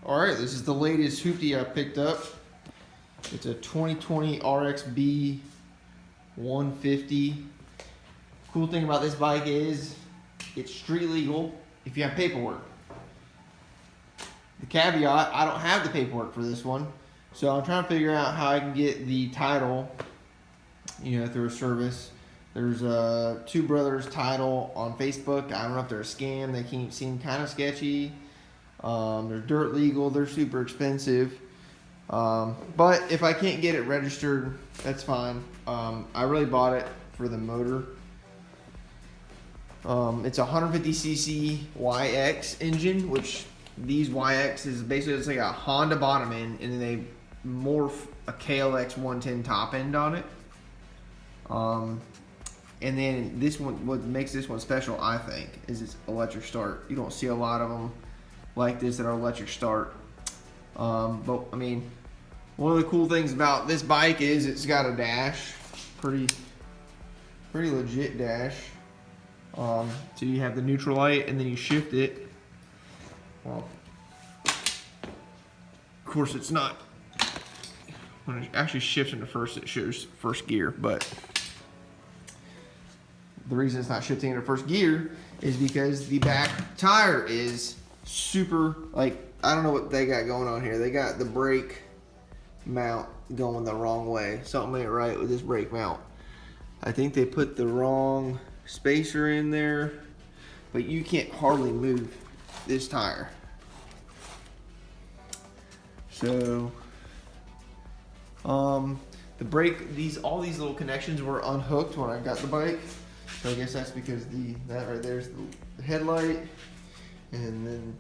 All right, this is the latest hoopty I picked up. It's a 2020 RXB 150. Cool thing about this bike is it's street legal if you have paperwork. The caveat, I don't have the paperwork for this one, so I'm trying to figure out how I can get the title, through a service. There's Two Brothers title on Facebook. I don't know if they're a scam. They seem kind of sketchy. They're dirt legal. They're super expensive. But if I can't get it registered, that's fine. I really bought it for the motor. It's a 150cc YX engine, which these YX is basically it's like a Honda bottom end, and then they morph a KLX 110 top end on it. And then this one, what makes this one special, I think, is its electric start. You don't see a lot of them like this that are electric start. But I mean, one of the cool things about this bike is it's got a dash, pretty legit dash. So you have the neutral light, and then you shift it. Well, of course it's not. When it actually shifts into first, it shows first gear, but the reason it's not shifting into first gear is because the back tire is super, I don't know what they got going on here. They got the brake mount going the wrong way. Something ain't right with this brake mount. I think they put the wrong spacer in there, but you can't hardly move this tire. So, the brake, all these little connections were unhooked when I got the bike. So I guess that's because that right there is the headlight, and then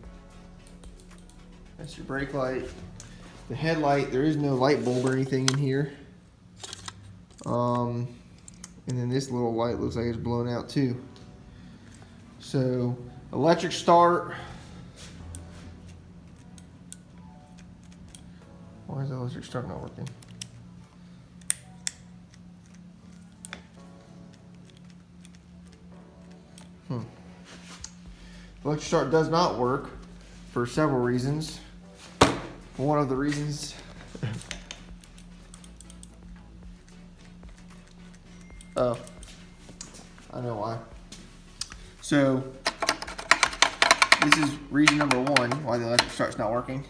that's your brake light. The headlight, there is no light bulb or anything in here. And then this little light looks like it's blown out too. So electric start. Why is the electric start not working? Electric start does not work for several reasons. One of the reasons, oh, I know why. So this is reason number one why the electric start's not working.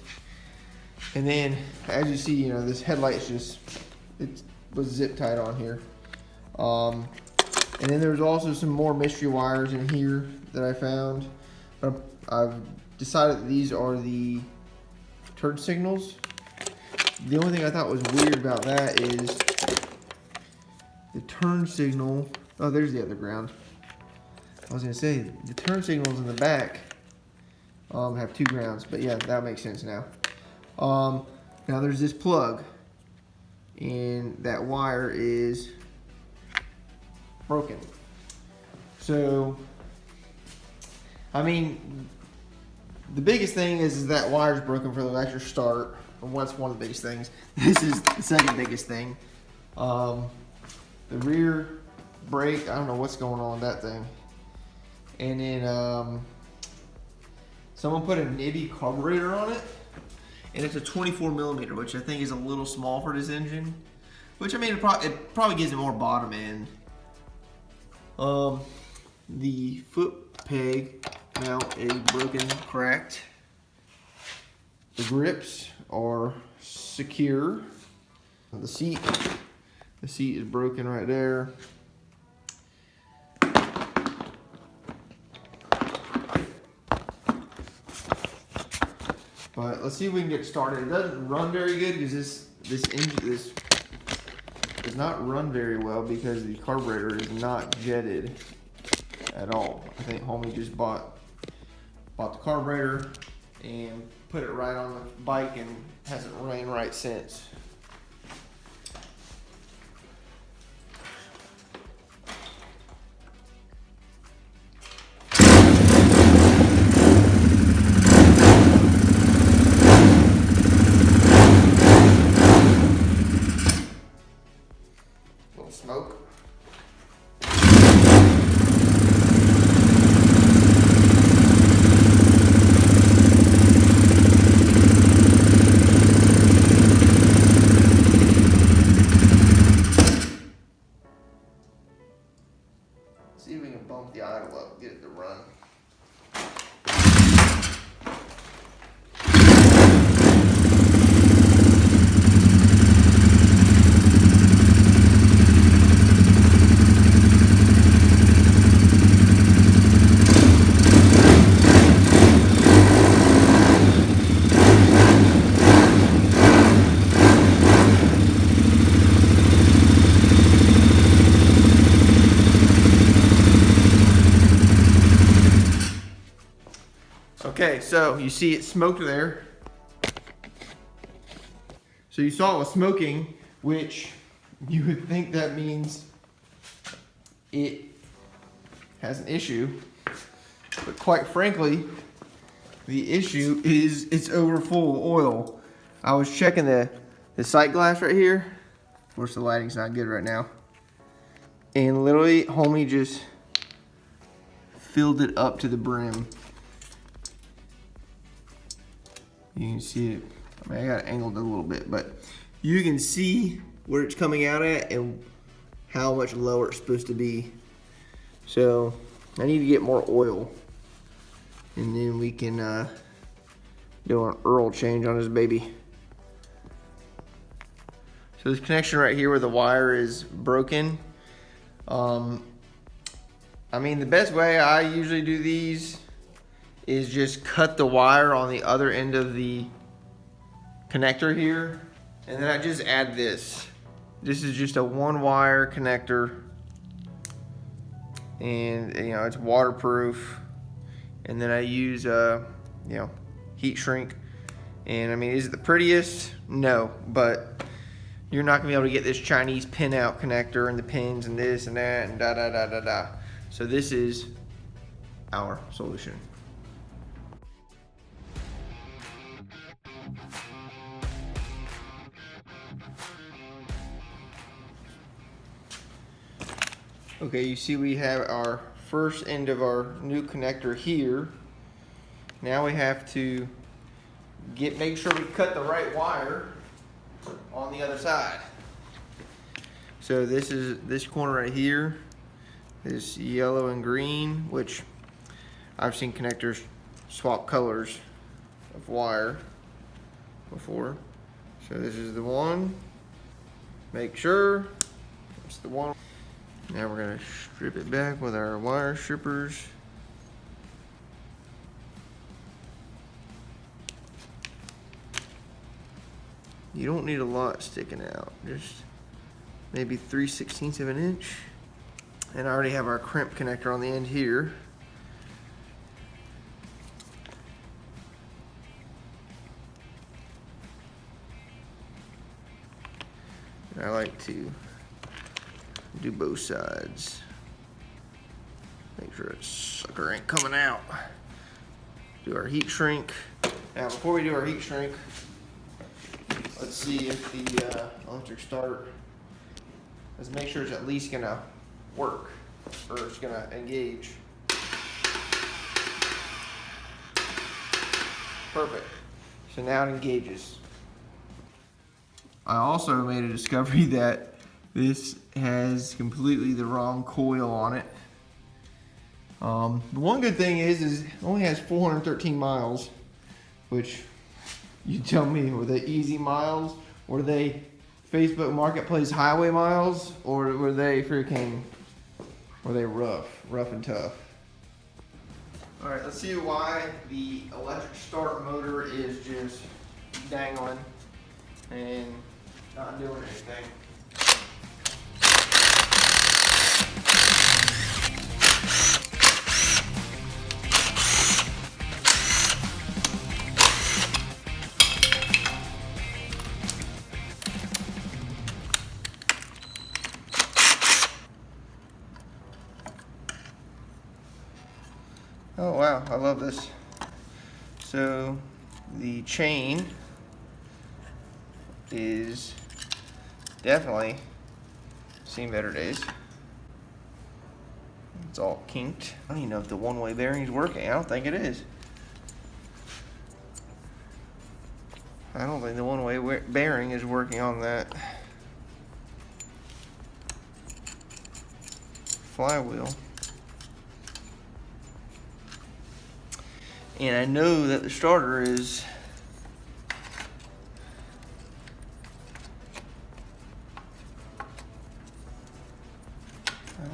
And then, as you see, this headlight's it was zip tied on here. And then there's also some more mystery wires in here that I found. But I've decided that these are the turn signals. The only thing I thought was weird about that is the turn signal. Oh, there's the other ground. I was gonna say the turn signals in the back have two grounds, but yeah, that makes sense now. Now there's this plug, and that wire is broken. So, I mean, the biggest thing is that wire's broken for the electric start. And that's one of the biggest things. This is the second biggest thing. The rear brake, I don't know what's going on with that thing. And then someone put a nibby carburetor on it, and it's a 24 millimeter, which I think is a little small for this engine. Which, I mean, it probably gives it more bottom end. The foot peg mount is broken, cracked. The grips are secure. The seat is broken right there. But let's see if we can get it started. It doesn't run very good because this engine does not run very well because the carburetor is not jetted at all. I think homie just bought the carburetor and put it right on the bike and hasn't ran right since. Little smoke. Okay, so you see it smoked there. So you saw it was smoking, which you would think that means it has an issue. But quite frankly, the issue is it's over full of oil. I was checking the sight glass right here. Of course, the lighting's not good right now. And literally, homie just filled it up to the brim. You can see it. I mean, I got it angled a little bit, but you can see where it's coming out at and how much lower it's supposed to be. So I need to get more oil, and then we can do an oil change on this baby. So this connection right here where the wire is broken, I mean, the best way I usually do these is just cut the wire on the other end of the connector here, and then I just add this. This is just a one wire connector, and you know, it's waterproof. And then I use you know, heat shrink. And I mean, is it the prettiest? No, but you're not gonna be able to get this Chinese pin out connector and the pins and this and that and da da da da da. So this is our solution. Okay, you see we have our first end of our new connector here. Now we have to make sure we cut the right wire on the other side. So this is this corner right here, this yellow and green, which I've seen connectors swap colors of wire before. So this is the one. Make sure it's the one. Now we're gonna strip it back with our wire strippers. You don't need a lot sticking out, just maybe 3/16 of an inch. And I already have our crimp connector on the end here. And I like to do both sides. Make sure that sucker ain't coming out. Do our heat shrink. Now before we do our heat shrink, let's see if the electric start, let's make sure it's at least gonna work, or it's gonna engage. Perfect. So now it engages. I also made a discovery that this has completely the wrong coil on it. The one good thing is it only has 413 miles, which you tell me, were they easy miles? Were they Facebook Marketplace highway miles? Or were they rough and tough? All right, let's see why the electric start motor is just dangling and not doing anything. Oh wow, I love this. So the chain is definitely seen better days. It's all kinked. I don't even know if the one-way bearing is working. I don't think it is. I don't think the one-way bearing is working on that flywheel. And I know that the starter is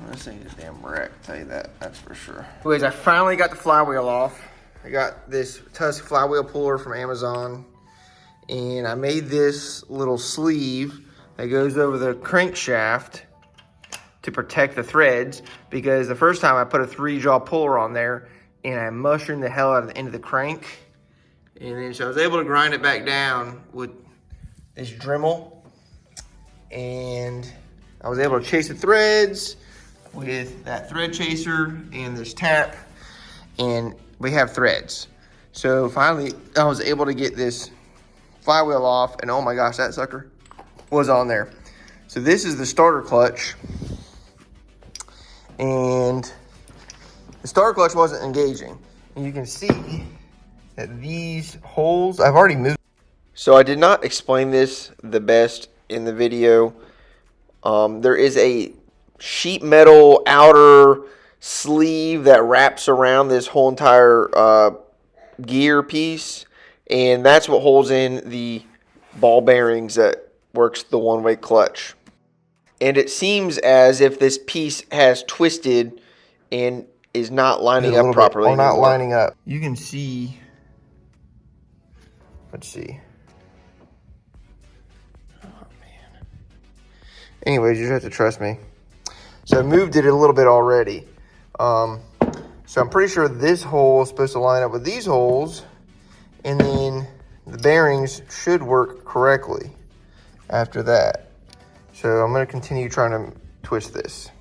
this thing is damn wrecked, tell you that, that's for sure. Anyways, I finally got the flywheel off. I got this Tusk flywheel puller from Amazon, and I made this little sleeve that goes over the crankshaft to protect the threads, because the first time I put a 3-jaw puller on there, and I mushroomed the hell out of the end of the crank. And then so I was able to grind it back down with this Dremel. And I was able to chase the threads with that thread chaser and this tap. And we have threads. So finally, I was able to get this flywheel off, and oh my gosh, that sucker was on there. So this is the starter clutch, and the starter clutch wasn't engaging. And you can see that these holes, I've already moved. So I did not explain this the best in the video. There is a sheet metal outer sleeve that wraps around this whole entire gear piece, and that's what holds in the ball bearings that works the one-way clutch. And it seems as if this piece has twisted and is not lining up properly anymore. Not lining up. You can see, let's see. Oh man. Anyways, you just have to trust me. So I moved it a little bit already. So I'm pretty sure this hole is supposed to line up with these holes, and then the bearings should work correctly after that. So I'm going to continue trying to twist this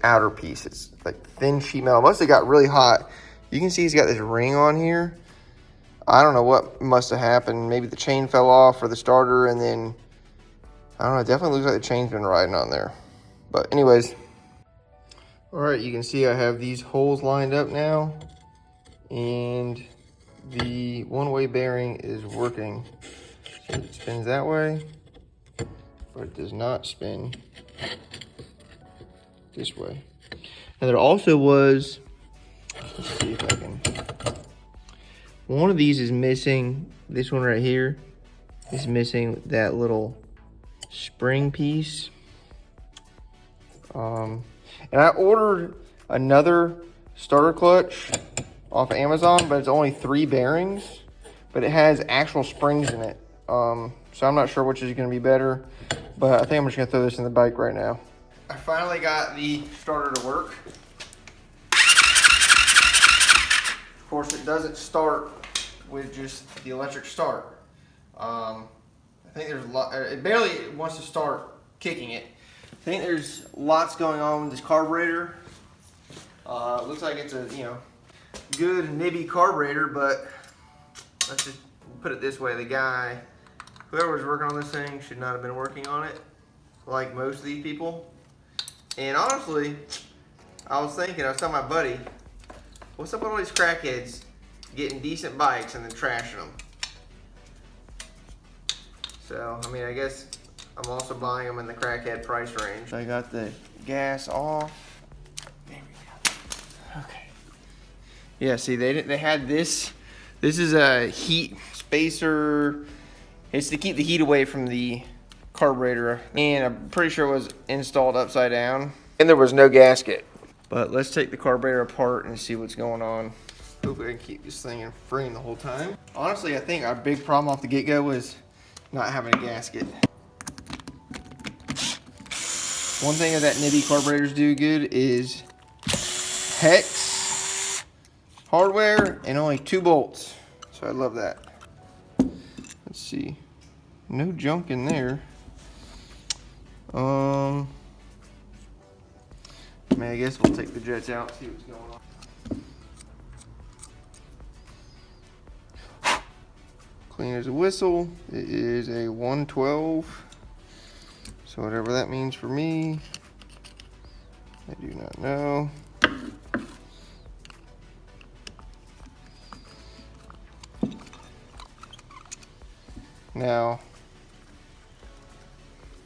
outer piece. It's like thin sheet metal. Must have got really hot. You can see he's got this ring on here. I don't know what must have happened. Maybe the chain fell off or the starter, and then I don't know. It definitely looks like the chain's been riding on there. But anyways. All right, you can see I have these holes lined up now, and the one-way bearing is working. So it spins that way, but it does not spin this way. And there also was, let's see if I can, one of these is missing, this one right here is missing that little spring piece. And I ordered another starter clutch off of Amazon, but it's only 3 bearings, but it has actual springs in it. So I'm not sure which is going to be better, but I think I'm just going to throw this in the bike right now. I finally got the starter to work. Of course, it doesn't start with just the electric start. I think there's a lot, it barely wants to start kicking it. I think there's lots going on with this carburetor. Looks like it's a good nibby carburetor, but let's just put it this way: whoever was working on this thing should not have been working on it, like most of these people. And honestly, I was telling my buddy, what's up with all these crackheads getting decent bikes and then trashing them? So I mean, I guess I'm also buying them in the crackhead price range. I got the gas off. There we go. Okay. Yeah, see, they had this. This is a heat spacer. It's to keep the heat away from the carburetor. And I'm pretty sure it was installed upside down. And there was no gasket. But let's take the carburetor apart and see what's going on. Hopefully I can keep this thing in frame the whole time. Honestly, I think our big problem off the get-go was not having a gasket. One thing that nibby carburetors do good is hex hardware and only 2 bolts. So I love that. Let's see. No junk in there. I mean, I guess we'll take the jets out and see what's going on. Clean as a whistle. It is a 112. So whatever that means for me, I do not know. Now,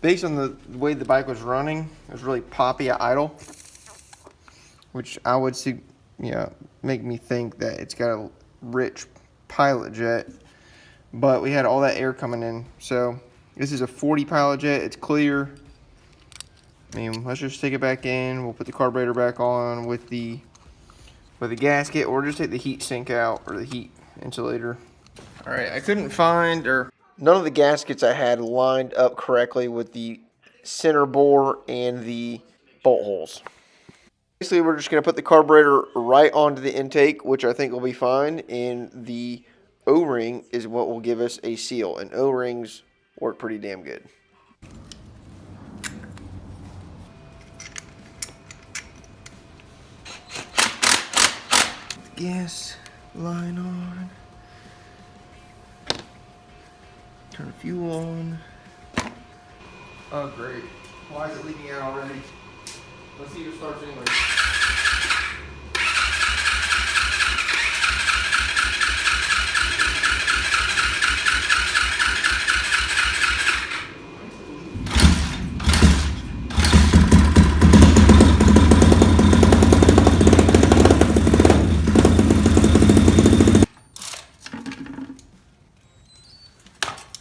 based on the way the bike was running, it was really poppy at idle, which I would see, make me think that it's got a rich pilot jet, but we had all that air coming in. So this is a 40 pilot jet. It's clear. I mean, let's just take it back in. We'll put the carburetor back on with the gasket, or just take the heat sink out, or the heat insulator. All right, I couldn't find, or none of the gaskets I had lined up correctly with the center bore and the bolt holes. Basically, we're just going to put the carburetor right onto the intake, which I think will be fine, and the O-ring is what will give us a seal, and O-rings work pretty damn good. Gas line on. Turn the fuel on. Oh, great. Why is it leaking out already? Let's see if it starts anyway.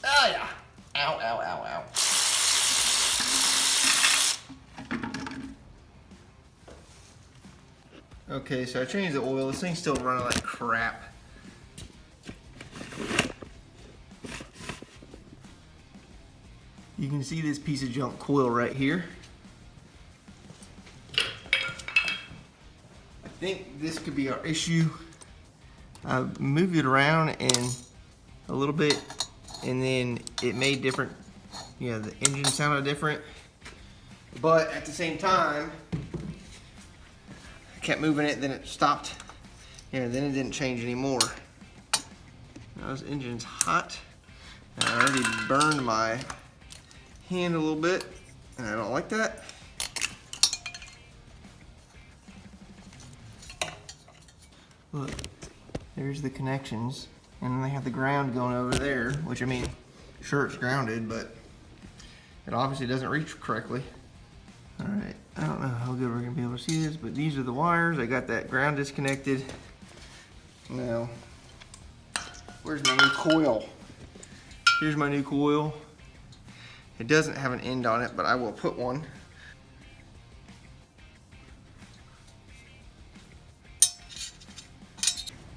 Oh, yeah. Ow, ow, ow, ow. Okay, so I changed the oil. This thing's still running like crap. You can see this piece of junk coil right here. I think this could be our issue. I moved it around and a little bit, and then it made different, you know, the engine sounded different. But at the same time, I kept moving it, then it stopped. Yeah, then it didn't change anymore. Now this engine's hot. And I already burned my hand a little bit, and I don't like that. Look, there's the connections, and then they have the ground going over there, which I mean, sure it's grounded, but it obviously doesn't reach correctly. All right, I don't know how good we're gonna be able to see this, but these are the wires. I got that ground disconnected. Now, where's my new coil? Here's my new coil. It doesn't have an end on it, but I will put one.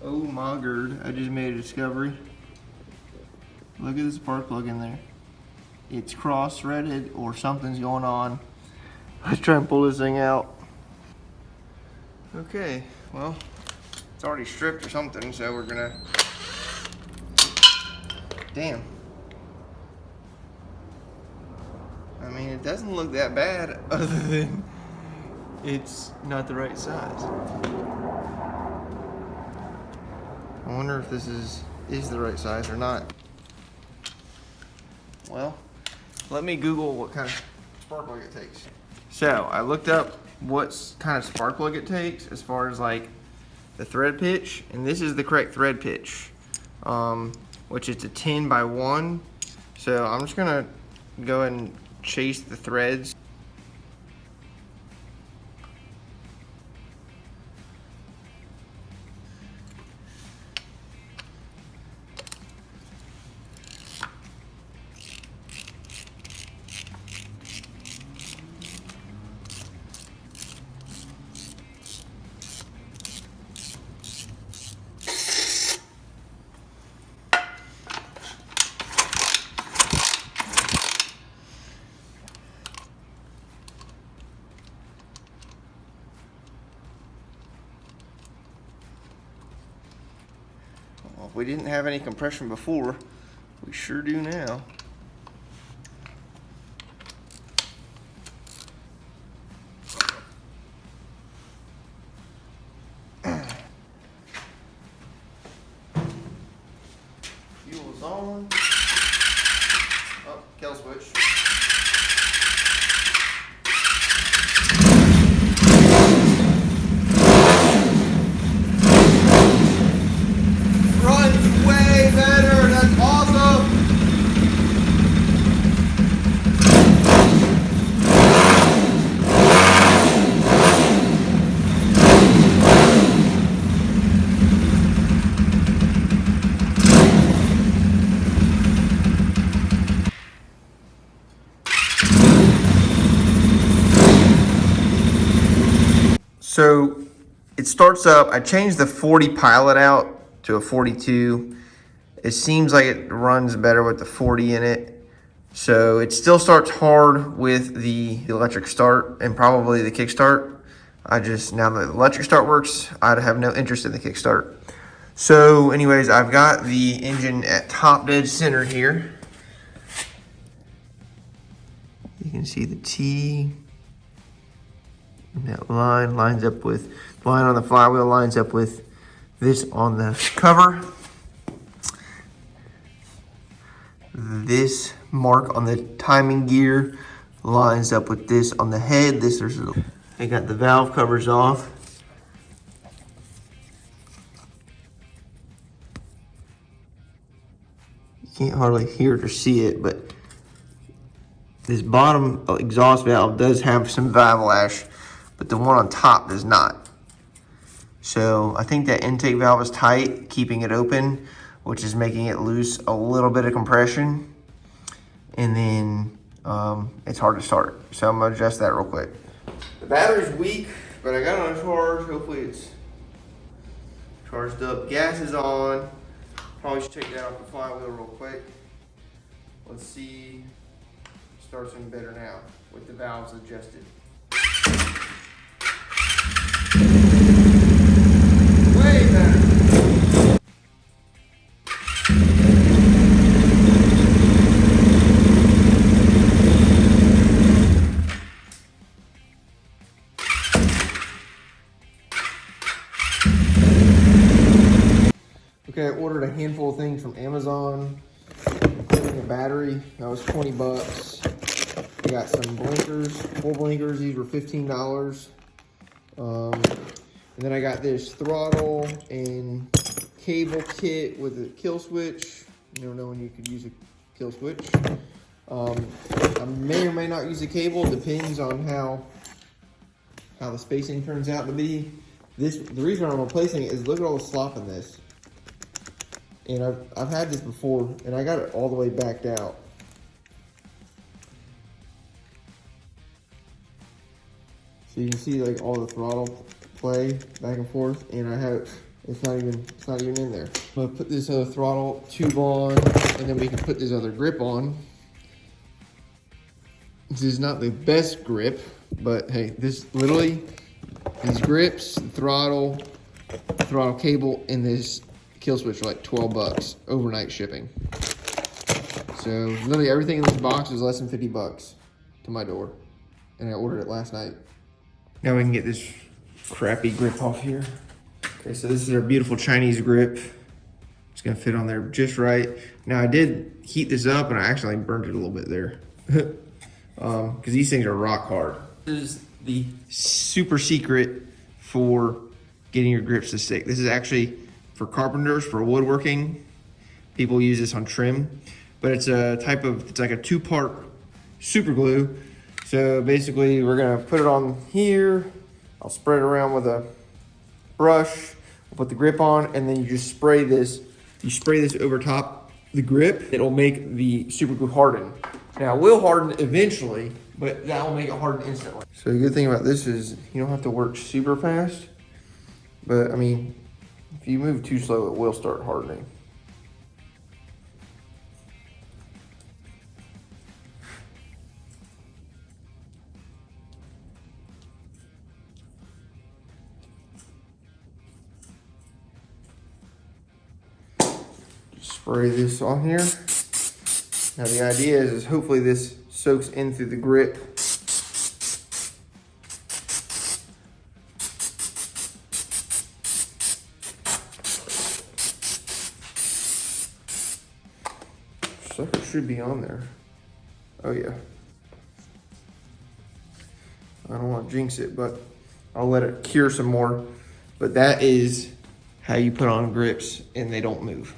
Oh my god, I just made a discovery. Look at the spark plug in there. It's cross-threaded or something's going on. Let's try and pull this thing out. Okay, well, it's already stripped or something, so we're gonna... Damn. I mean, it doesn't look that bad other than it's not the right size. I wonder if this is the right size or not. Well, let me Google what kind of spark plug it takes. So I looked up what kind of spark plug it takes as far as like the thread pitch, and this is the correct thread pitch, which is a 10x1. So I'm just gonna go ahead and chase the threads. Well, if we didn't have any compression before, we sure do now. Fuel's on. Oh, kill switch. Runs way better. That's awesome. So it starts up. I changed the 40 pilot out to a 42. It seems like it runs better with the 40 in it. So it still starts hard with the electric start and probably the kickstart, now that the electric start works, I'd have no interest in the kickstart. So anyways, I've got the engine at top dead center here. You can see the T. And that line lines up with, the line on the flywheel lines up with this on the cover. This mark on the timing gear lines up with this on the head. I got the valve covers off. You can't hardly hear it or see it, but this bottom exhaust valve does have some valve lash, but the one on top does not. So I think that intake valve is tight, keeping it open, which is making it lose a little bit of compression. And then it's hard to start. So I'm gonna adjust that real quick. The battery's weak, but I got it on charge. Hopefully it's charged up. Gas is on. Probably should take that off the flywheel real quick. Let's see. Starts in better now with the valves adjusted. Way better. Okay, I ordered a handful of things from Amazon, including a battery. That was 20 bucks. I got some blinkers, full blinkers. These were $15. And then I got this throttle and cable kit with a kill switch. You never know when you could use a kill switch. I may or may not use the cable. It depends on how the spacing turns out to be. The reason I'm replacing it is look at all the slop in this. And I've had this before, and I got it all the way backed out. So you can see like all the throttle play back and forth, and it's not even in there. I'm gonna put this other throttle tube on, and then we can put this other grip on. This is not the best grip, but hey, these grips, throttle cable, and this kill switch are like 12 bucks, overnight shipping. So literally everything in this box is less than 50 bucks to my door. And I ordered it last night. Now we can get this crappy grip off here. Okay, so this is our beautiful Chinese grip. It's gonna fit on there just right. Now I did heat this up and I actually burned it a little bit there. Because these things are rock hard. This is the super secret for getting your grips to stick. This is actually for carpenters, for woodworking. People use this on trim, but it's like a 2-part super glue. So basically we're gonna put it on here. I'll spread it around with a brush. We'll put the grip on, and then you just spray this. You spray this over top the grip. It'll make the super glue harden. Now it will harden eventually, but that will make it harden instantly. So the good thing about this is you don't have to work super fast, but I mean, if you move too slow, it will start hardening. Spray this on here. Now the idea is hopefully this soaks in through the grip. Sucker should be on there. Oh yeah. I don't want to jinx it, but I'll let it cure some more. But that is how you put on grips and they don't move.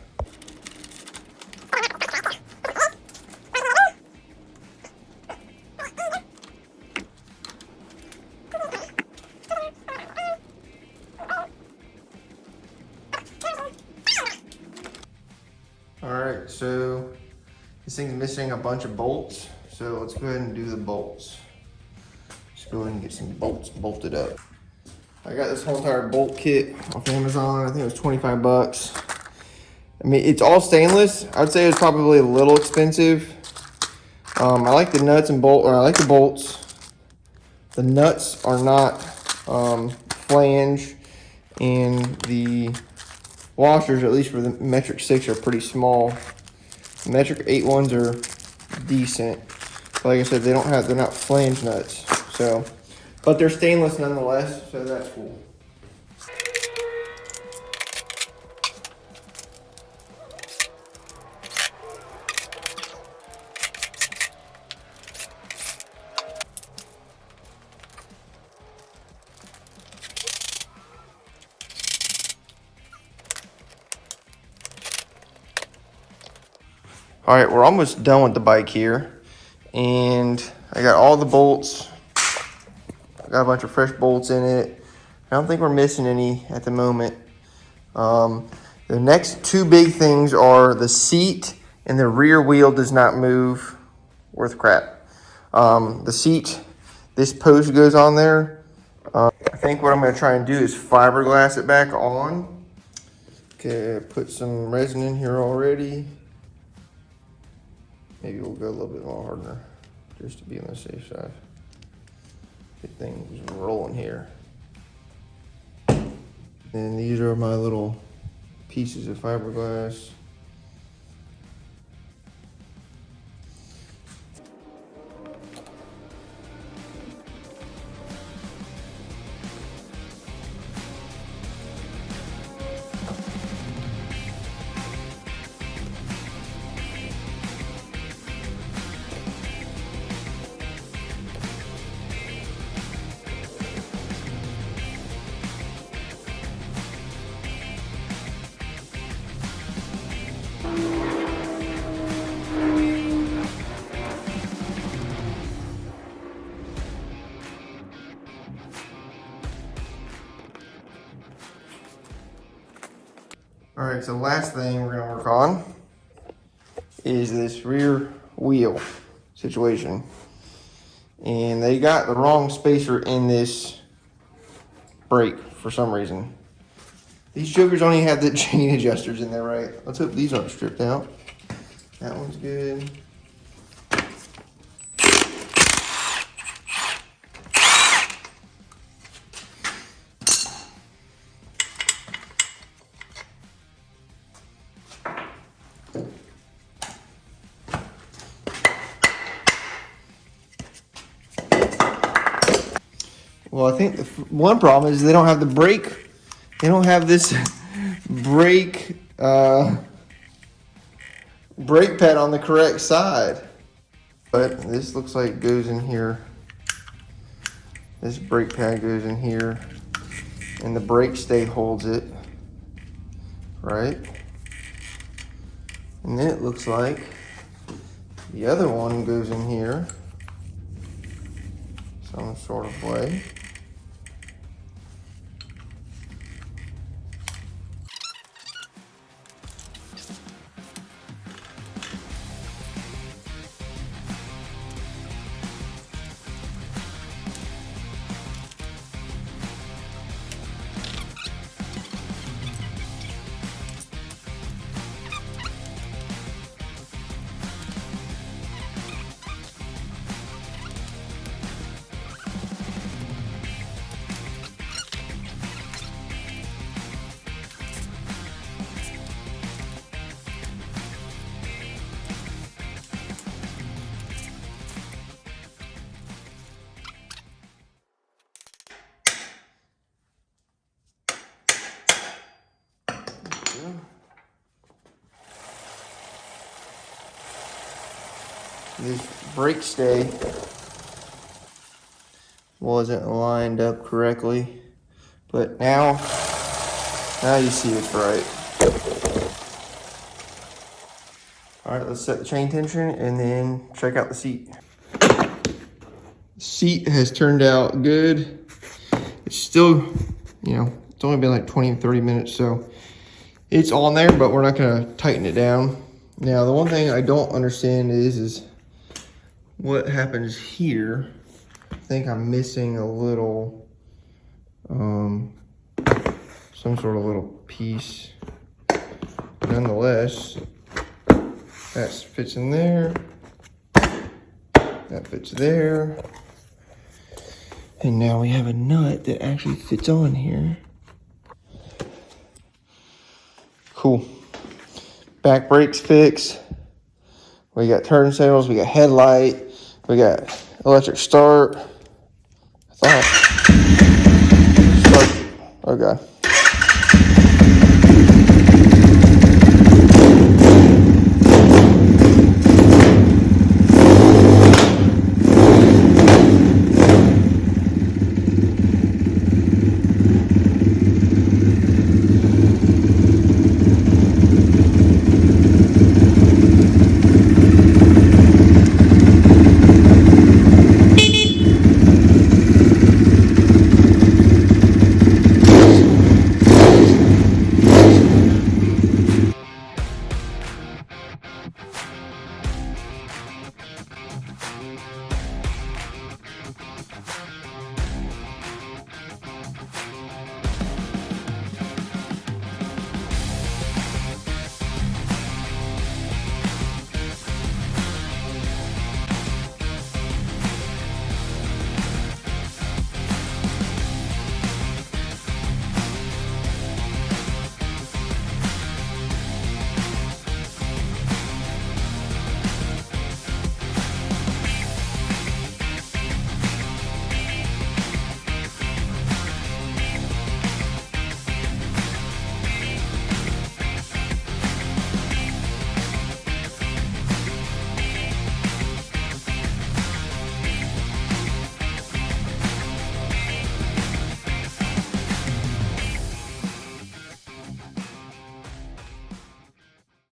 All right, so this thing's missing a bunch of bolts. So let's go ahead and do the bolts. Let's go ahead and get some bolts bolted up. I got this whole entire bolt kit off Amazon. I think it was 25 bucks. I mean, it's all stainless. I'd say it's probably a little expensive. I like the nuts and bolts, or I like the bolts. The nuts are not flange, and the washers, at least for the metric 6, are pretty small. The metric 8 ones are decent. But like I said, they're not flange nuts. So, but they're stainless nonetheless, so that's cool. All right, we're almost done with the bike here, and I got all the bolts. I got a bunch of fresh bolts in it. I don't think we're missing any at the moment. The next two big things are the seat and the rear wheel does not move worth crap. The seat, this post goes on there. I think what I'm going to try and do is fiberglass it back on. Okay, I put some resin in here already. Maybe we'll go a little bit more hardener just to be on the safe side. Good thing is rolling here. And these are my little pieces of fiberglass. All right, so last thing we're gonna work on is this rear wheel situation. And they got the wrong spacer in this brake for some reason. These jokers only have the chain adjusters in there, right? Let's hope these aren't stripped out. That one's good. Well, I think the one problem is they don't have the brake. They don't have this brake brake pad on the correct side. But this looks like it goes in here. This brake pad goes in here, and the brake stay holds it, right? And then it looks like the other one goes in here some sort of way. This brake stay wasn't lined up correctly, but now you see it's right. All right, let's set the chain tension and then check out the seat. The seat has turned out good. It's still, it's only been like 20 30 minutes, so it's on there, but we're not gonna tighten it down. Now, the one thing I don't understand is what happens here. I think I'm missing a little, some sort of little piece. Nonetheless, that fits in there. That fits there. And now we have a nut that actually fits on here. Cool. Back brakes fixed. We got turn signals, we got headlight, we got electric start. Okay.